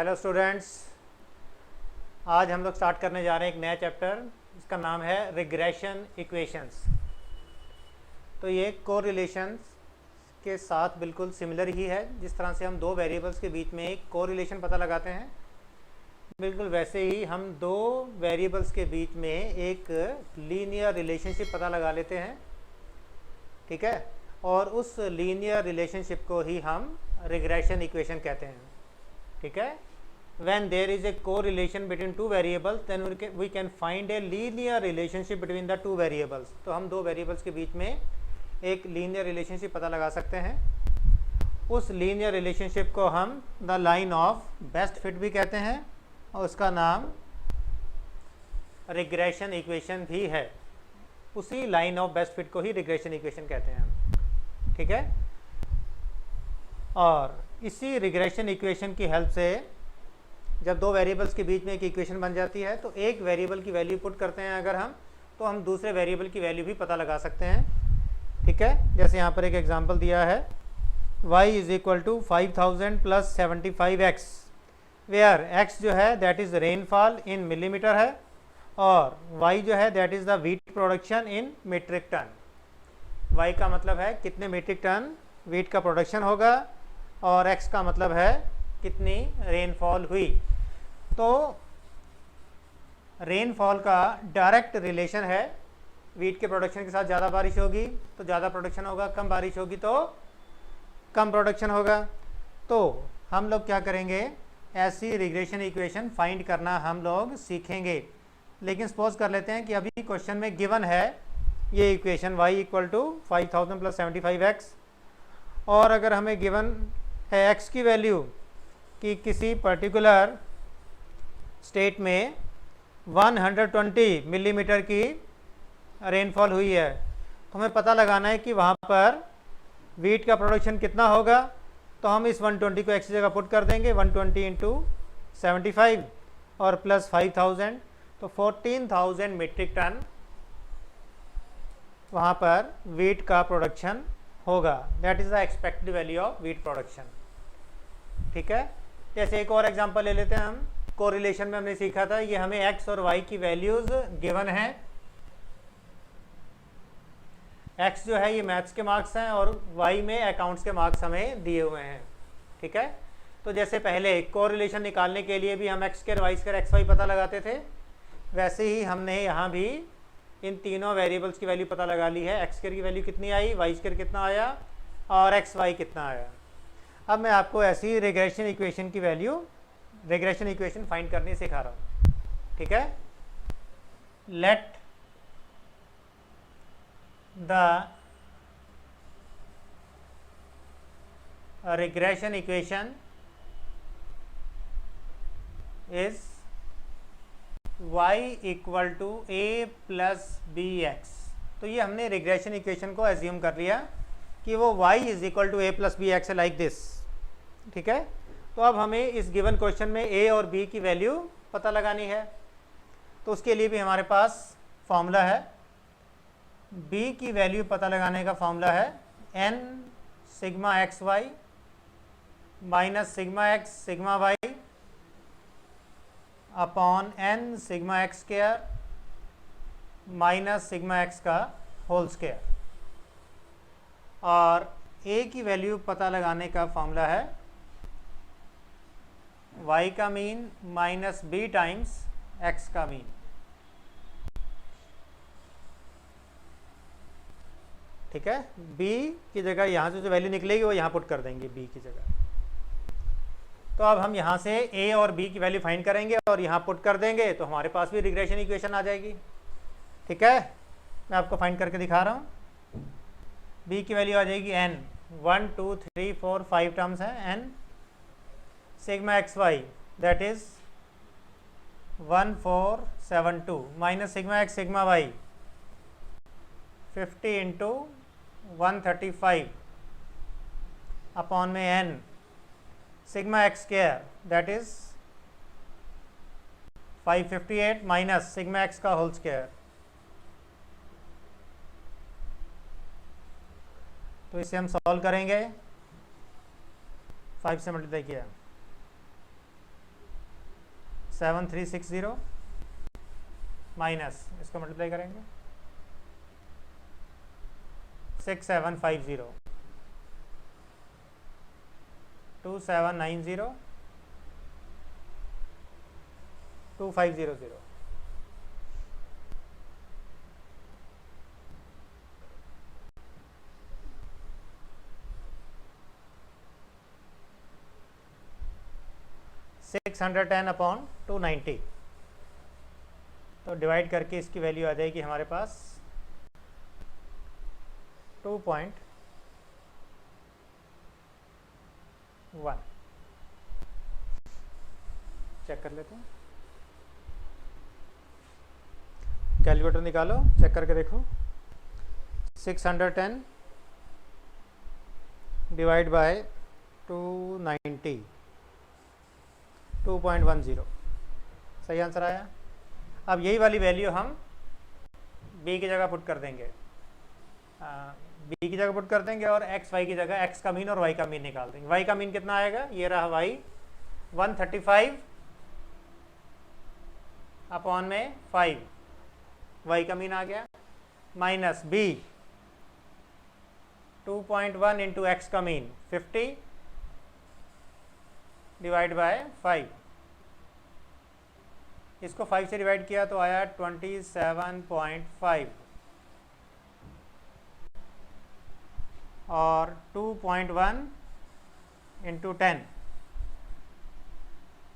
Hello students, आज हम लोग स्टार्ट करने जा रहे हैं एक नया चैप्टर। इसका नाम है रिग्रेशन इक्वेशंस। तो ये कोरिलेशंस के साथ बिल्कुल सिमिलर ही है। जिस तरह से हम दो वेरिएबल्स के बीच में एक कोरिलेशन पता लगाते हैं, बिल्कुल वैसे ही हम दो वेरिएबल्स के बीच में एक लीनियर रिलेशनशिप पता लगा लेते हैं। ठीक है, और उस लीनियर रिलेशनशिप को ही हम रिग्रेशन इक्वेशन कहते हैं। ठीक है, when there is a correlation between two variables then we can find a linear relationship between the two variables। तो हम दो वेरिएबल्स के बीच में एक लीनियर रिलेशनशिप पता लगा सकते हैं। उस लीनियर रिलेशनशिप को हम the line of best fit भी कहते हैं और उसका नाम रिग्रेशन इक्वेशन भी है। उसी लाइन ऑफ बेस्ट फिट को ही रिग्रेशन इक्वेशन कहते हैं हम। ठीक है, और इसी रिग्रेशन इक्वेशन की हेल्प से जब दो वेरिएबल्स के बीच में एक इक्वेशन बन जाती है तो एक वेरिएबल की वैल्यू पुट करते हैं अगर हम, तो हम दूसरे वेरिएबल की वैल्यू भी पता लगा सकते हैं। ठीक है, जैसे यहाँ पर एक एग्जांपल दिया है y is equal to 5000 plus 75x, where x जो है that is rainfall in millimetre है और y जो है that is the wheat production in metric tonne. y का मतलब है कितने मीट्रिक टन व्हीट का प्रोडक्शन होगा और x का मतलब है कितनी रेनफॉल हुई। तो रेनफॉल का डायरेक्ट रिलेशन है, व्हीट के प्रोडक्शन के साथ ज़्यादा बारिश होगी तो ज़्यादा प्रोडक्शन होगा, कम बारिश होगी तो कम प्रोडक्शन होगा। तो हम लोग क्या करेंगे, ऐसी रिग्रेशन इक्वेशन फाइंड करना हम लोग सीखेंगे। लेकिन सपोज कर लेते हैं कि अभी क्वेश्चन में गिवन है ये equation y equal to 5000 plus 75x, और अगर हमें गिवन है x की वैल्यू कि किसी पर्टिकुलर स्टेट में 120 मिलीमीटर की रेनफॉल हुई है, तो हमें पता लगाना है कि वहाँ पर व्हीट का प्रोडक्शन कितना होगा। तो हम इस 120 को x की जगह पुट कर देंगे, 120 इंटू 75 और प्लस 5000, तो 14000 मीट्रिक टन वहाँ पर व्हीट का प्रोडक्शन होगा। That is the expected value of wheat production. ठीक है, जैसे एक और एग्जांपल ले लेते हैं हम। कोरिलेशन में हमने सीखा था ये हमें x और y की वैल्यूज गिवन है। x जो है ये मैथ्स के मार्क्स हैं और y में अकाउंट्स के मार्क्स हमें दिए हुए हैं। ठीक है, तो जैसे पहले कोरिलेशन निकालने के लिए भी हम x square y square x y पता लगाते थे, वैसे ही हमने यहाँ भी इन तीनों वेरिएबल्स की वैल्यू पता लगा ली है। एक्स स्क्वायर की वैल्यू कितनी आई, वाई स्क्वायर कितना आया और एक्स वाई कितना आया। अब मैं आपको ऐसी रिग्रेशन इक्वेशन की वैल्यू, रिग्रेशन इक्वेशन फाइंड करनी सिखा रहा हूँ। ठीक है, let the regression equation is y equal to a plus b x. तो ये हमने रिग्रेशन इक्वेशन को एज्यूम कर लिया कि वो y is equal to a plus b x है, लाइक दिस। ठीक है, तो अब हमें इस गिवन क्वेश्चन में a और b की वैल्यू पता लगानी है। तो उसके लिए भी हमारे पास फॉर्मूला है। b की वैल्यू पता लगाने का फॉर्मूला है n sigma x y minus sigma x sigma y upon n sigma x square minus sigma x का होल स्क्वायर। और a की वैल्यू पता लगाने का फॉर्मूला है y का mean minus b times x का मीन। ठीक है, b की जगह यहाँ से जो वैल्यू निकलेगी वो यहाँ पुट कर देंगे b की जगह। तो अब हम यहाँ से a और b की वैल्यू फाइंड करेंगे और यहाँ पुट कर देंगे तो हमारे पास भी रिग्रेशन इक्वेशन आ जाएगी। ठीक है, मैं आपको फाइंड करके दिखा रहा हूँ। b की वैल्यू आ जाएगी n, 1 2 3 4 5 टर्म्स हैं n sigma x y that is 1472 minus sigma x sigma Y 50 into 135 upon में n sigma x square that is 558 minus sigma x का होल स्क्वायर। तो इसे हम सॉल्व करेंगे, 5 से मल्टीप्लाई किया 7360 माइनस इसको मल्टीप्लाई करेंगे 6750 2790 2500 610 अपॉन 290। तो डिवाइड करके इसकी वैल्यू आ जाएगी हमारे पास 2.1। चेक कर लेते हैं, कैलकुलेटर निकालो, चेक करके देखो। 610 डिवाइड बाय 290 2.10 सही आंसर आया। अब यही वाली वैल्यू हम b की जगह पुट कर देंगे, b की जगह पुट कर देंगे और x y की जगह x का मीन और y का मीन निकाल देंगे। y का मीन कितना आएगा, ये रहा y 135 अपॉन में 5, y का मीन आ गया, माइनस b 2.1 इंटू एक्स का मीन 50 डिवाइड बाय 5। इसको 5 से डिवाइड किया तो आया 27.5 और 2.1 इंटू 10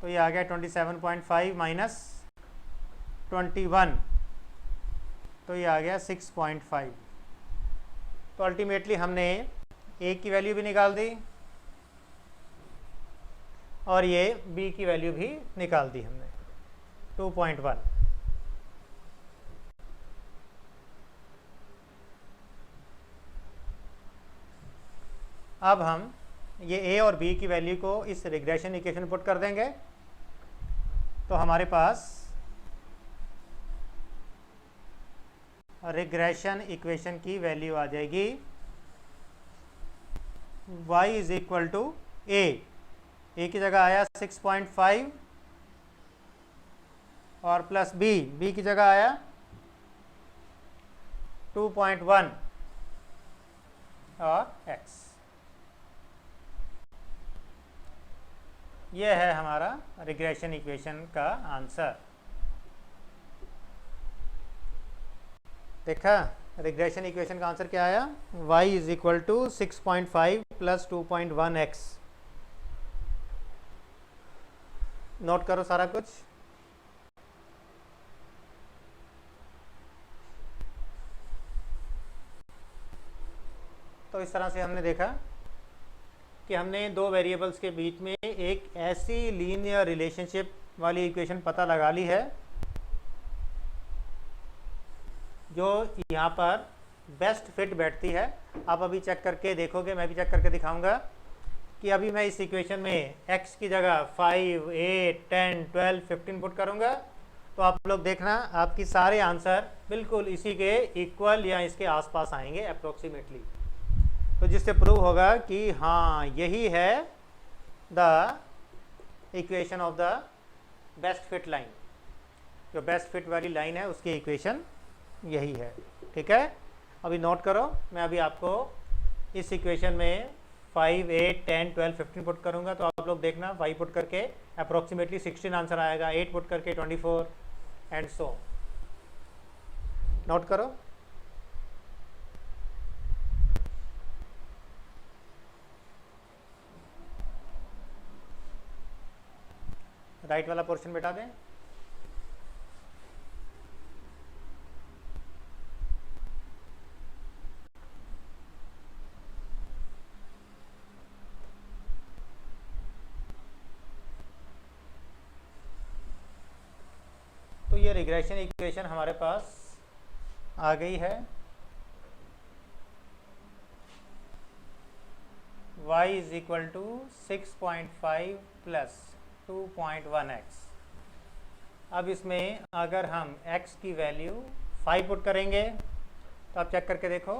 तो ये आ गया 27.5 माइनस 21 तो ये आ गया 6.5। तो अल्टीमेटली हमने a की वैल्यू भी निकाल दी और ये b की वैल्यू भी निकाल दी हमने 2.1। अब हम ये a और b की वैल्यू को इस रिग्रेशन इक्वेशन में पुट कर देंगे तो हमारे पास रिग्रेशन इक्वेशन की वैल्यू आ जाएगी y is equal to a की जगह आया 6.5 और प्लस b की जगह आया 2.1 और x। यह है हमारा रिग्रेशन इक्वेशन का आंसर। देखा, रिग्रेशन इक्वेशन का आंसर क्या आया, y is equal to 6.5 plus 2.1x। Note करो सारा कुछ। तो इस तरह से हमने देखा कि हमने दो वेरिएबल्स के बीच में एक ऐसी लीनियर रिलेशनशिप वाली इक्वेशन पता लगा ली है जो यहाँ पर बेस्ट फिट बैठती है। आप अभी चेक करके देखोगे, मैं भी चेक करके दिखाऊंगा कि अभी मैं इस इक्वेशन में x की जगह 5, 8, 10, 12, 15 पुट करूंगा तो आप लोग देखना आपकी सारे आंसर बिल्कुल इसी के इक्वल या इसके आसपास आएंगे अप्रोक्सीमेटली। तो जिससे प्रूव होगा कि हाँ यही है the equation of the best fit line. जो बेस्ट फिट वाली लाइन है उसकी इक्वेशन यही है। ठीक है, अभी नोट करो, मैं अभी आपको इस इक्वेशन में 5, 8, 10, 12, 15 पुट करूंगा तो आप लोग देखना 5 पुट करके अप्रोक्सीमेटली 16 आंसर आएगा, 8 पुट करके 24 एंड सो। नोट करो। राइट वाला पोर्शन बेटा दें। तो ये रिग्रेशन इक्वेशन हमारे पास आ गई है। y is equal to 6.5 plus 2.1x। अब इसमें अगर हम x की वैल्यू 5 पुट करेंगे तो आप चेक करके देखो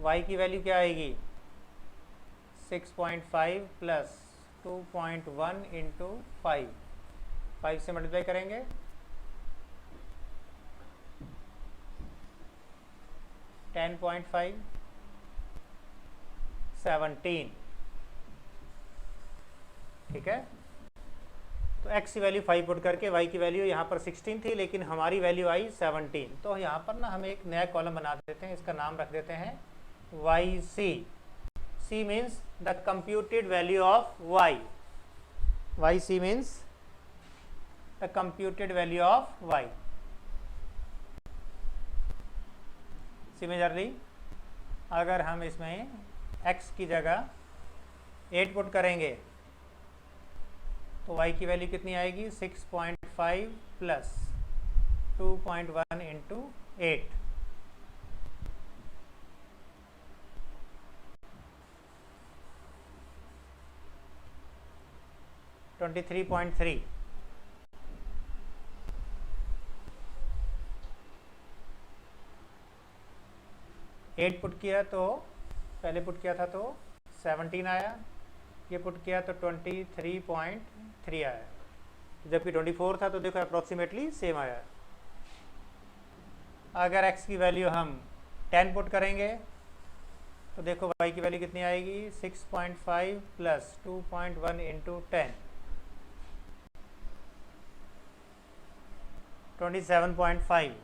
y की वैल्यू क्या आएगी, 6.5 प्लस 2.1 इंटू 5 5 से मल्टीप्लाई करेंगे 10.5 17, ठीक है। तो x की वैल्यू 5 पुट करके y की वैल्यू यहाँ पर 16 थी, लेकिन हमारी वैल्यू आई 17। तो यहाँ पर ना हम एक नया कॉलम बना देते हैं, इसका नाम रख देते हैं yc। c means the computed value of y, yc means the computed value of y। Similarly अगर हम इसमें x की जगह 8 पुट करेंगे तो y की वैल्यू कितनी आएगी 6.5 plus 2.1 into 8, twenty 3.3। Eight put किया तो पहले पुट किया था तो 17 आया, ये पुट किया तो 23.3 आया, जबकि 24 था तो देखो अप्रोक्सीमेटली सेम आया। अगर x की वैल्यू हम 10 पुट करेंगे तो देखो y की वैल्यू कितनी आएगी 6.5 प्लस 2.1 इंटू 10, 27.5।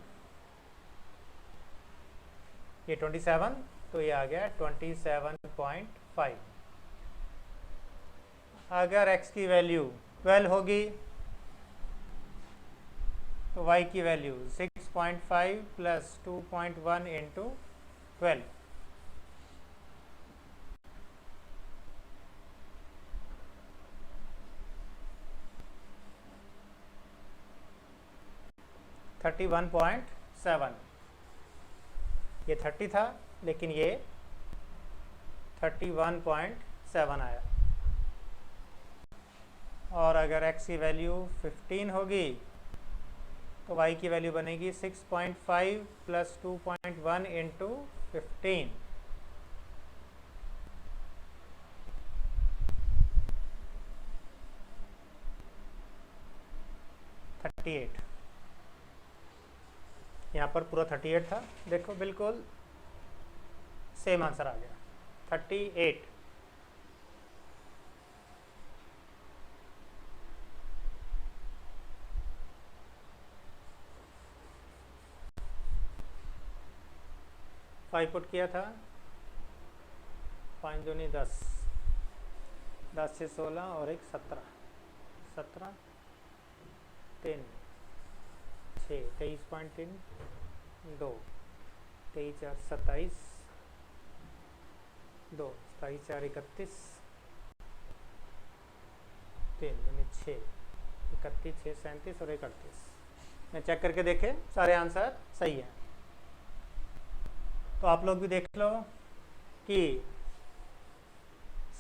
ये 27 तो ये आ गया 27.5। अगर x की वैल्यू 12 होगी तो y की वैल्यू 6.5 प्लस 2.1 इंटू 12, 31.7। ये 30 था लेकिन ये 31.7 आया। और अगर x की वैल्यू 15 होगी तो y की वैल्यू बनेगी 6.5 प्लस 2.1 इंटू 15, 38। यहाँ पर पूरा 38 था, देखो बिल्कुल सेम आंसर आ गया 38। फाइव पुट किया था, 5 दूनी 10, 10 से 16 और एक 17, 17 3 6 23.3 2 23 4 27 2 27 4 31 3 दूनी 6 31 6 37 और 31। मैं चेक करके देखे सारे आंसर सही हैं। तो आप लोग भी देख लो कि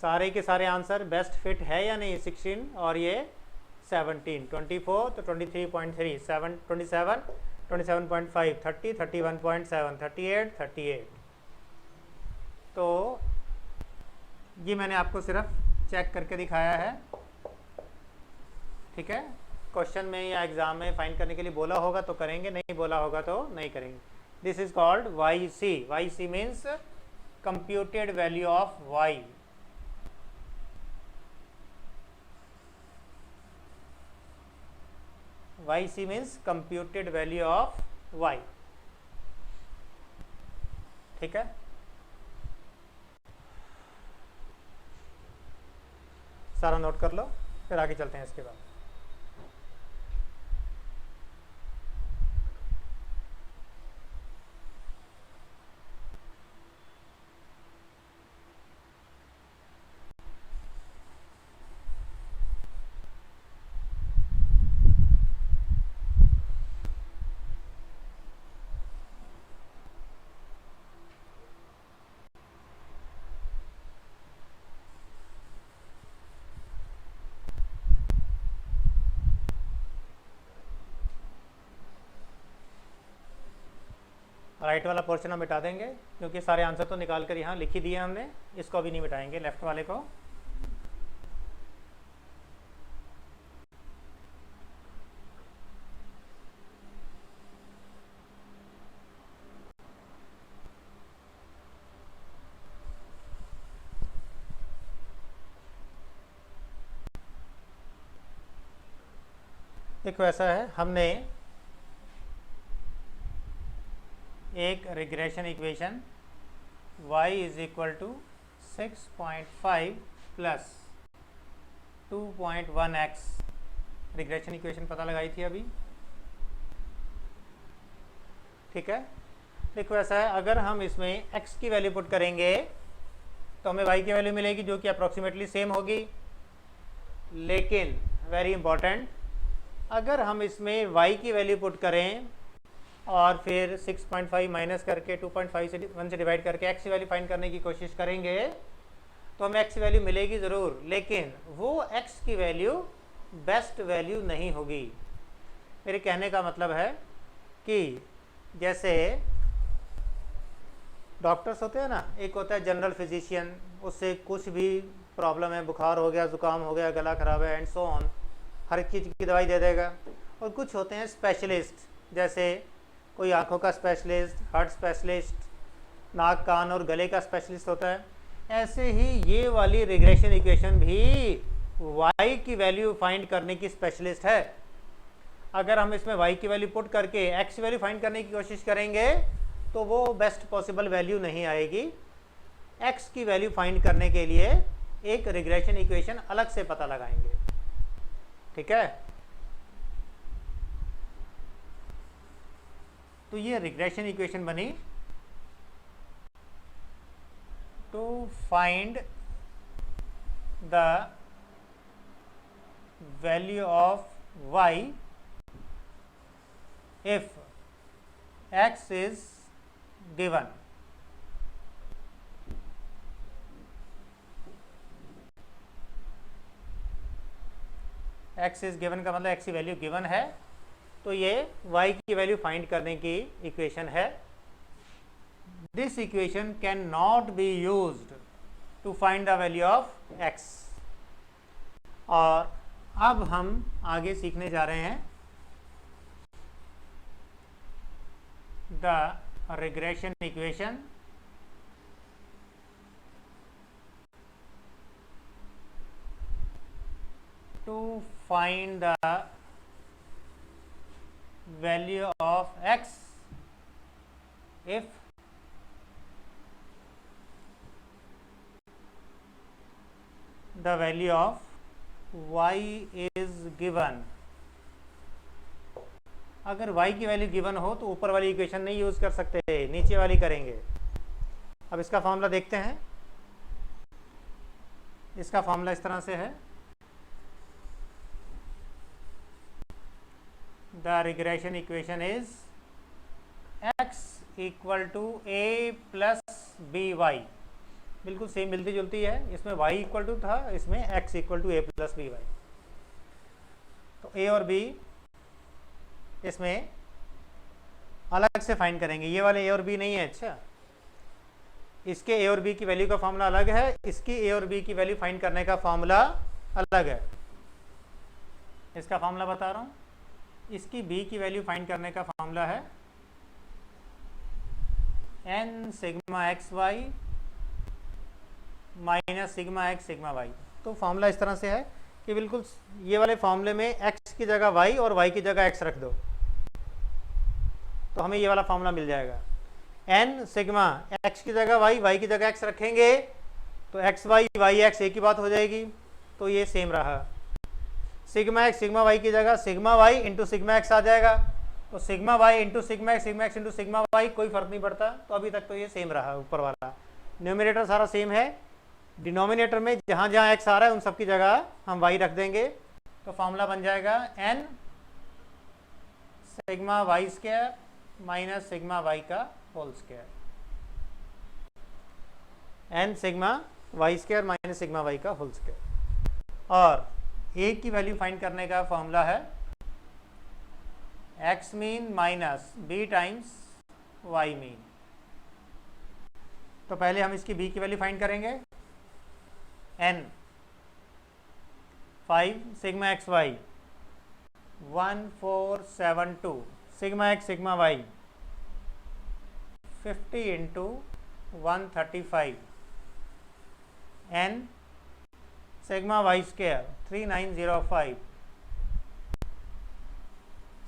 सारे के सारे आंसर बेस्ट फिट है या नहीं। 16 और ये 17, 24 तो 23.3, 7 27, 27.5, 30, 31.7, 38, 38। तो ये मैंने आपको सिर्फ चेक करके दिखाया है, ठीक है। क्वेश्चन में या एग्जाम में फाइंड करने के लिए बोला होगा तो करेंगे, नहीं बोला होगा तो नहीं करेंगे। This is called YC। YC means computed value of Y। YC means computed value of Y, ठीक है। सारा नोट कर लो, फिर आगे चलते हैं इसके बाद। राइट वाला पोर्शन हम मिटा देंगे क्योंकि सारे आंसर तो निकाल कर यहाँ लिख ही दिए हमने, इसको अभी नहीं मिटाएंगे लेफ्ट वाले को। देखो ऐसा है, हमने एक regression equation y is equal to 6.5 plus 2.1x regression equation पता लगाई थी अभी, ठीक है। देखो ऐसा है, अगर हम इसमें x की वैल्यू पुट करेंगे तो हमें y की वैल्यू मिलेगी जो कि अप्रॉक्सीमेटली सेम होगी, लेकिन वेरी इंपॉर्टेंट, अगर हम इसमें y की वैल्यू पुट करें और फिर 6.5 माइनस करके 2.5 से 1 से डिवाइड करके x की वैल्यू फाइंड करने की कोशिश करेंगे तो हमें x की वैल्यू मिलेगी ज़रूर, लेकिन वो x की वैल्यू बेस्ट वैल्यू नहीं होगी। मेरे कहने का मतलब है कि जैसे डॉक्टर्स होते हैं ना, एक होता है जनरल फिजिशियन, उससे कुछ भी प्रॉब्लम है, बुखार हो गया, ज़ुकाम हो गया, गला ख़राब है एंड सो ऑन, हर चीज़ की दवाई दे देगा। और कुछ होते हैं स्पेशलिस्ट, जैसे कोई आँखों का स्पेशलिस्ट, हार्ट स्पेशलिस्ट, नाक कान और गले का स्पेशलिस्ट होता है। ऐसे ही ये वाली रिग्रेशन इक्वेशन भी y की वैल्यू फाइंड करने की स्पेशलिस्ट है। अगर हम इसमें y की वैल्यू पुट करके x की वैल्यू फाइंड करने की कोशिश करेंगे तो वो बेस्ट पॉसिबल वैल्यू नहीं आएगी। x की वैल्यू फाइंड करने के लिए एक रिग्रेशन इक्वेशन अलग से पता लगाएंगे, ठीक है। तो ये रिग्रेशन इक्वेशन बनी to find the value of y if x is given। x is given का मतलब x की वैल्यू गिवन है, तो ये y की वैल्यू फाइंड करने की इक्वेशन है। This equation can not be used to find the value of x। और अब हम आगे सीखने जा रहे हैं the regression equation to find the value of x if the value of y is given। अगर y की वैल्यू गिवन हो तो ऊपर वाली इक्वेशन नहीं यूज कर सकते, नीचे वाली करेंगे। अब इसका फॉर्मूला देखते हैं। इसका फॉर्मूला इस तरह से है, the regression equation is x equal to a plus by। बिल्कुल सेम मिलती जुलती है, इसमें y इक्वल टू था, इसमें x equal to a plus b y. तो a और b इसमें अलग से फाइंड करेंगे, ये वाले a और b नहीं है। अच्छा, इसके a और b की वैल्यू का फॉर्मूला अलग है, इसकी a और b की वैल्यू फाइंड करने का फॉर्मूला अलग है। इसका फॉर्मूला बता रहा हूँ। इसकी b की वैल्यू फाइंड करने का फॉर्मूला है n sigma x y minus sigma x sigma y. तो फॉर्मूला इस तरह से है कि बिल्कुल ये वाले फॉर्मूले में x की जगह y और y की जगह x रख दो तो हमें ये वाला फॉर्मूला मिल जाएगा। n सिग्मा x की जगह y की जगह x रखेंगे तो x y y x एक ही बात हो जाएगी, तो ये सेम रहा। सिग्मा एक्स सिग्मा वाई की जगह sigma Y into sigma X आ जाएगा, तो sigma Y into sigma X into sigma Y, कोई फर्क नहीं पड़ता। तो अभी तक तो ये सेम रहा, ऊपर वाला न्यूमरेटर सारा सेम है। डिनोमिनेटर में जहाँ जहाँ एक्स आ रहा है उन सब की जगह हम वाई रख देंगे, तो फॉर्मूला बन जाएगा n sigma Y square minus sigma Y का whole square. n sigma Y square minus sigma Y का होल स्क्वायर। और a की वैल्यू फाइंड करने का फॉर्मूला है x mean minus b times y mean. तो पहले हम इसकी b की वैल्यू फाइंड करेंगे। n 5 sigma x Y 1472 sigma x sigma Y 50 into 135 n sigma Y square 3905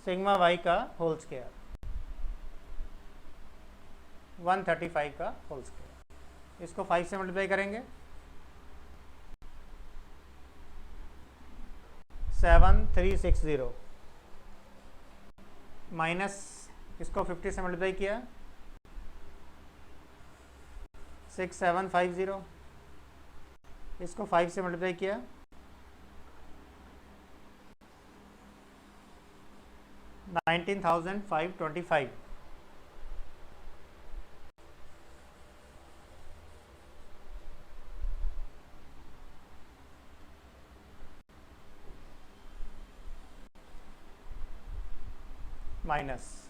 sigma Y का होल स्क्वायर, 135 का होल स्क्वायर। इसको 5 से मल्टीप्लाई करेंगे, 7360 माइनस इसको 50 से मल्टीप्लाई किया, 6750, इसको 5 से मल्टीप्लाई किया, 19,525। माइनस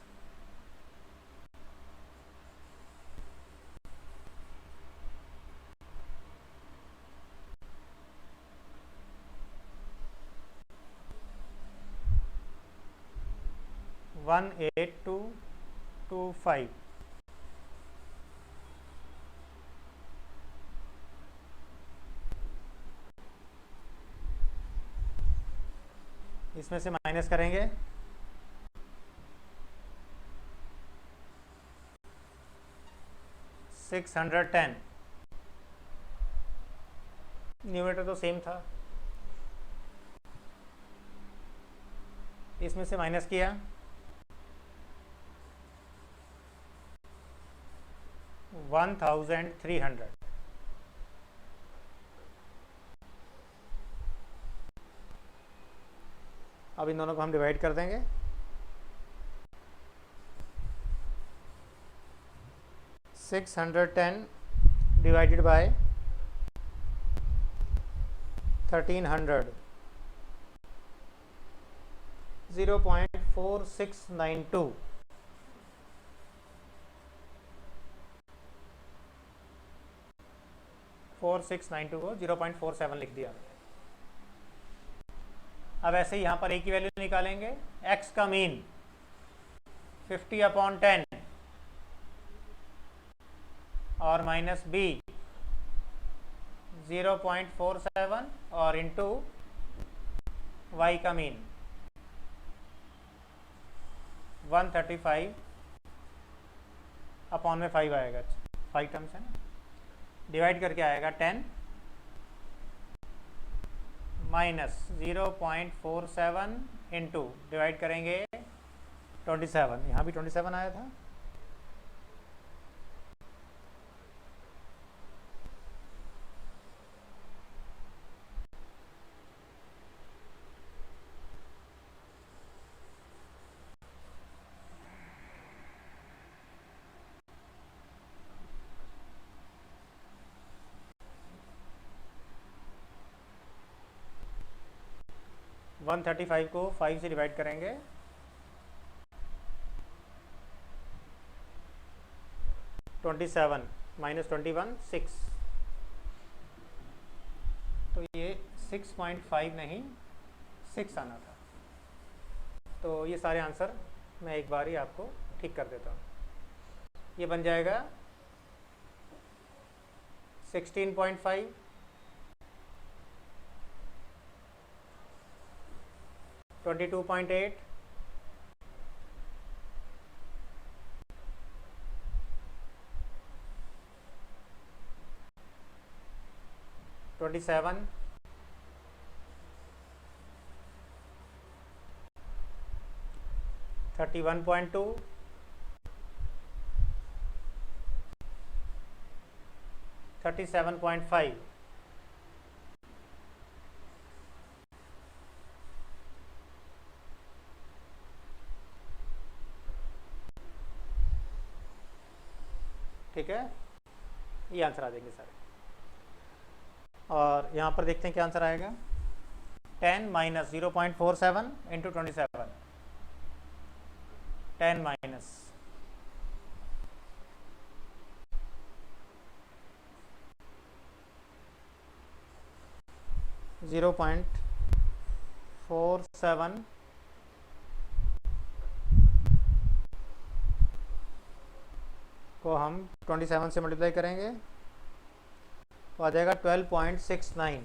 18225। इसमें से माइनस करेंगे, 610। न्यूमरेटर तो सेम था, इसमें से माइनस किया, 1300। अब इन दोनों को हम डिवाइड कर देंगे, 610 डिवाइडेड बाय 1300, 0.4692। को 0.47 लिख दिया। अब ऐसे ही यहाँ पर a की वैल्यू निकालेंगे, x का मीन 50/10 और माइनस b 0.47 और इंटू y का मीन 135 में 5 आएगा, 5 टर्म्स है ना, डिवाइड करके आएगा 10 माइनस 0.47 इंटू डिवाइड करेंगे 27, यहाँ भी 27 आया था, वन 135 को 5 से डिवाइड करेंगे, 27 माइनस 21 6, तो ये 6.5 नहीं 6 आना था। तो ये सारे आंसर मैं एक बार ही आपको ठीक कर देता हूँ। ये बन जाएगा 16.5, 22.8, 27, 31.2, 37.5, ठीक है, ये आंसर आ जाएंगे सारे। और यहाँ पर देखते हैं क्या आंसर आएगा, 10 माइनस 0.47 इंटू 27, 10 माइनस 0.47 को हम 27 से मल्टीप्लाई करेंगे तो आ जाएगा 12.69।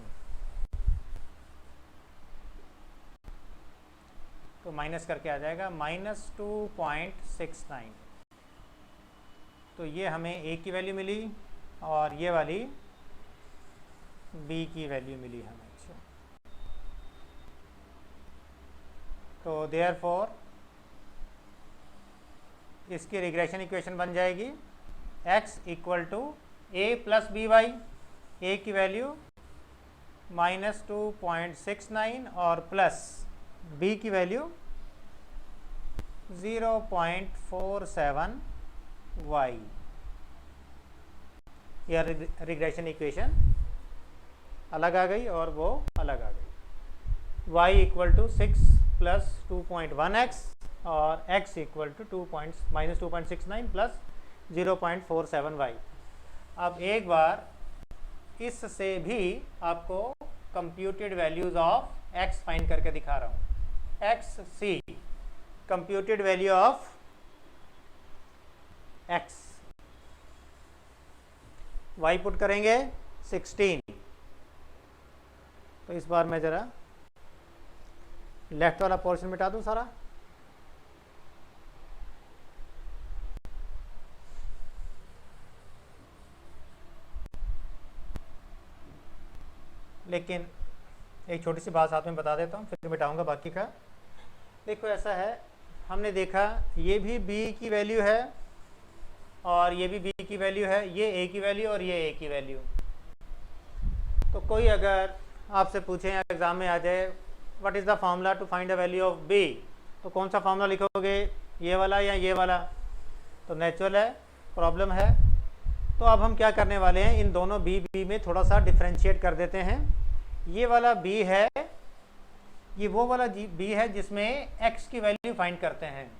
तो तो माइनस करके आ जाएगा -2.69। तो ये हमें ए की वैल्यू मिली और ये वाली बी की वैल्यू मिली हमें। तो देयरफॉर इसकी रिग्रेशन इक्वेशन बन जाएगी x equal to a plus b y, a की वैल्यू -2.69 और प्लस बी की वैल्यू 0.47 y। यह रिग्रेशन इक्वेशन अलग आ गई और वो अलग आ गई। y equal to 6 plus 2.1x और x equal to -2.69 plus 0.47y। अब एक बार इससे भी आपको computed values of x find करके दिखा रहा हूँ। xc computed value of x, y put करेंगे 16। तो इस बार मैं ज़रा लेफ्ट वाला पोर्शन मिटा दूं सारा। लेकिन एक छोटी सी बात साथ में बता देता हूँ, फिर मिटाऊंगा बाकी का। देखो ऐसा है, हमने देखा ये भी b की वैल्यू है और ये भी b की वैल्यू है, ये a की वैल्यू और ये a की वैल्यू। तो कोई अगर आपसे पूछे एग्ज़ाम में आ जाए what is the formula to find the value of b, तो कौन सा फार्मूला लिखोगे, ये वाला या ये वाला? तो नेचुरल है, प्रॉब्लम है। तो अब हम क्या करने वाले हैं, इन दोनों b में थोड़ा सा डिफ्रेंशिएट कर देते हैं। ये वाला b है, ये वो वाला b है जिसमें x की वैल्यू फाइंड करते हैं,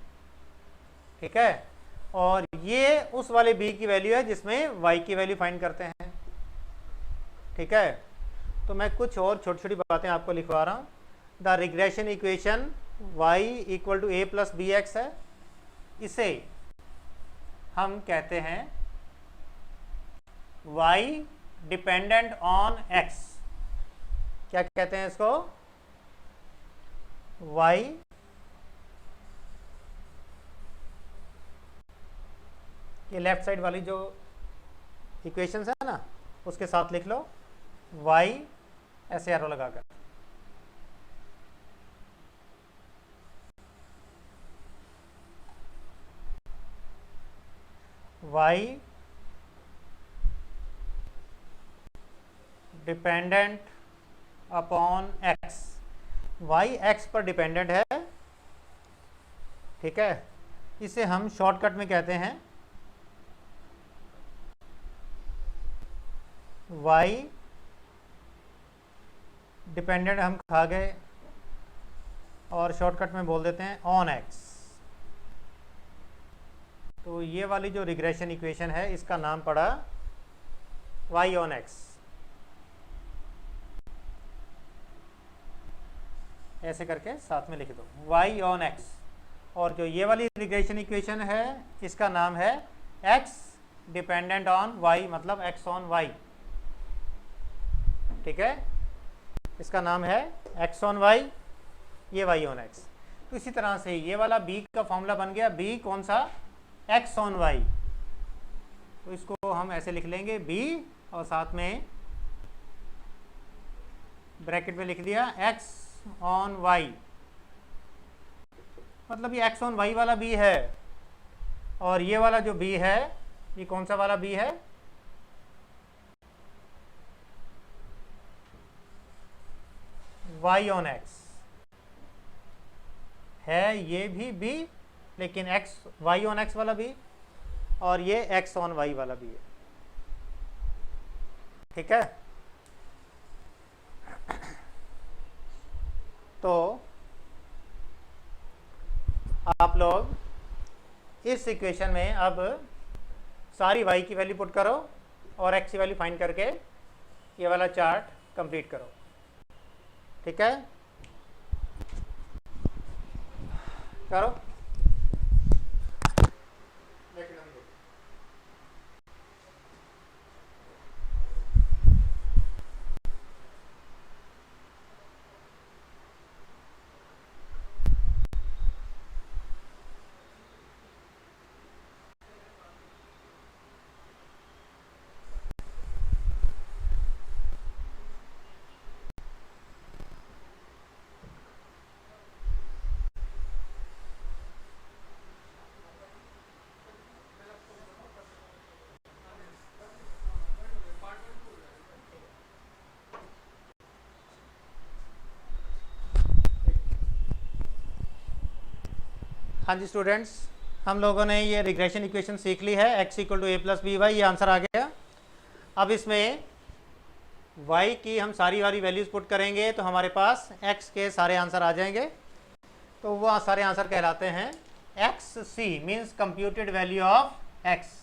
ठीक है, और ये उस वाले b की वैल्यू है जिसमें y की वैल्यू फाइंड करते हैं, ठीक है। तो मैं कुछ और छोटी छोटी बातें आपको लिखवा रहा हूँ। The regression equation y equal to a plus b x है, इसे हम कहते हैं y डिपेंडेंट ऑन x। क्या कहते हैं इसको? y ये लेफ्ट साइड वाली जो इक्वेशंस है ना, उसके साथ लिख लो y ऐसे एरो लगाकर। y dependent upon x, y x पर डिपेंडेंट है, ठीक है। इसे हम शॉर्टकट में कहते हैं y डिपेंडेंट, हम खा गए और शॉर्टकट में बोल देते हैं ऑन x। तो ये वाली जो रिग्रेशन इक्वेशन है इसका नाम पड़ा y ऑन x। ऐसे करके साथ में लिख दो y ऑन x। और जो ये वाली रिग्रेशन इक्वेशन है इसका नाम है x डिपेंडेंट ऑन y, मतलब x ऑन y, ठीक है। इसका नाम है x ऑन y, ये y ऑन x। तो इसी तरह से ये वाला b का फॉर्मूला बन गया, b कौन सा? x on y। तो इसको हम ऐसे लिख लेंगे b और साथ में ब्रैकेट में लिख दिया x ऑन y, मतलब ये x ऑन y वाला b है। और ये वाला जो b है ये कौन सा वाला b है? y ऑन x है, ये भी b, लेकिन x y ऑन x वाला b और ये x ऑन y वाला b है, ठीक है। तो आप लोग इस इक्वेशन में अब सारी y की वैल्यू पुट करो और x की वैल्यू फाइंड करके ये वाला चार्ट कंप्लीट करो, ठीक है। करो। हाँ जी स्टूडेंट्स, हम लोगों ने ये रिग्रेशन इक्वेशन सीख ली है। x equal to a plus b y, ये आंसर आ गया। अब इसमें y की हम सारी वैल्यूज़ पुट करेंगे तो हमारे पास x के सारे आंसर आ जाएंगे। तो वो सारे आंसर कहलाते हैं x c, means computed value of x।